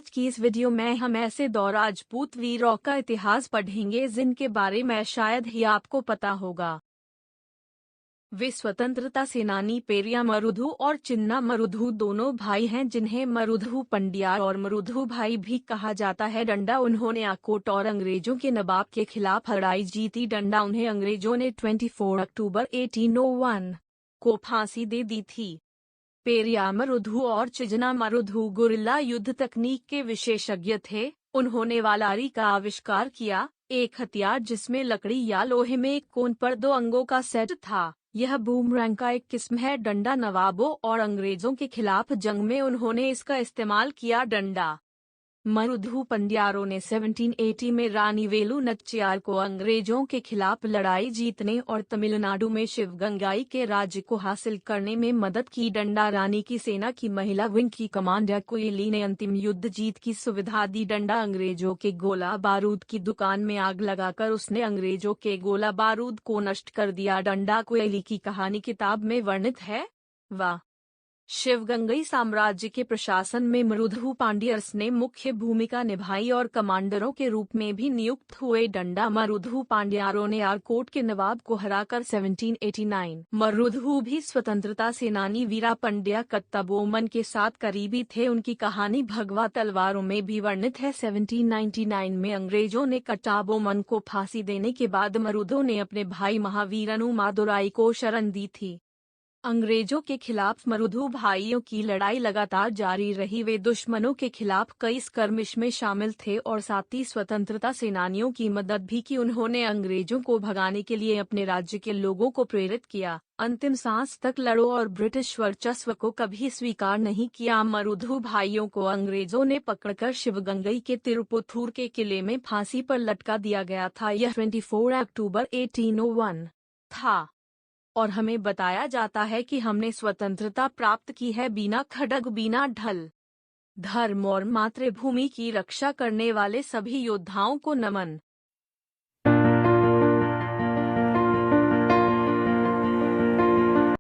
आज की इस वीडियो में हम ऐसे दो राजपूत वीरों का इतिहास पढ़ेंगे जिनके बारे में शायद ही आपको पता होगा। वे स्वतंत्रता सेनानी पेरिया मरुधु और चिन्ना मरुधु दोनों भाई हैं, जिन्हें मरुधु पंड्या और मरुधु भाई भी कहा जाता है। डंडा उन्होंने आकोट और अंग्रेजों के नवाब के खिलाफ लड़ाई जीती। डंडा उन्हें अंग्रेजों ने 24 अक्टूबर 1801 को फांसी दे दी थी। पेरिया मरुधु और चिजना मरुधु गुरिल्ला युद्ध तकनीक के विशेषज्ञ थे। उन्होंने वालारी का आविष्कार किया, एक हथियार जिसमें लकड़ी या लोहे में एक कोन पर दो अंगों का सेट था। यह बूमरैंग का एक किस्म है। डंडा नवाबों और अंग्रेजों के खिलाफ जंग में उन्होंने इसका इस्तेमाल किया। डंडा मरुधु पंड्यारों ने 1780 में रानी वेलु नच्चियार को अंग्रेजों के खिलाफ लड़ाई जीतने और तमिलनाडु में शिवगंगाई के राज्य को हासिल करने में मदद की। डंडा रानी की सेना की महिला विंग की कमांडर कोयली ने अंतिम युद्ध जीत की सुविधा दी। डंडा अंग्रेजों के गोला बारूद की दुकान में आग लगाकर उसने अंग्रेजों के गोला बारूद को नष्ट कर दिया। डंडा कोयली की कहानी किताब में वर्णित है। वाह! शिवगंगई साम्राज्य के प्रशासन में मरुधु पांड्यर्स ने मुख्य भूमिका निभाई और कमांडरों के रूप में भी नियुक्त हुए। डंडा मरुधु पांड्यारों ने आरकोट के नवाब को हराकर 1789 मरुधु भी स्वतंत्रता सेनानी वीरा पंड्या कत्ताबोमन के साथ करीबी थे। उनकी कहानी भगवा तलवारों में भी वर्णित है। 1799 में अंग्रेजों ने कत्ताबोमन को फांसी देने के बाद मरुधु ने अपने भाई महावीरनु मादुराई को शरण दी थी। अंग्रेजों के खिलाफ मरुधु भाइयों की लड़ाई लगातार जारी रही। वे दुश्मनों के खिलाफ कई स्कर्मिश में शामिल थे और साथ ही स्वतंत्रता सेनानियों की मदद भी की। उन्होंने अंग्रेजों को भगाने के लिए अपने राज्य के लोगों को प्रेरित किया। अंतिम सांस तक लड़ो और ब्रिटिश वर्चस्व को कभी स्वीकार नहीं किया। मरुधु भाइयों को अंग्रेजों ने पकड़कर शिवगंगई के तिरुपुथुर के किले में फांसी पर लटका दिया गया था। यह 24 अक्टूबर 1801 था और हमें बताया जाता है कि हमने स्वतंत्रता प्राप्त की है बिना खड्ग, बिना ढल। धर्म और मातृभूमि की रक्षा करने वाले सभी योद्धाओं को नमन।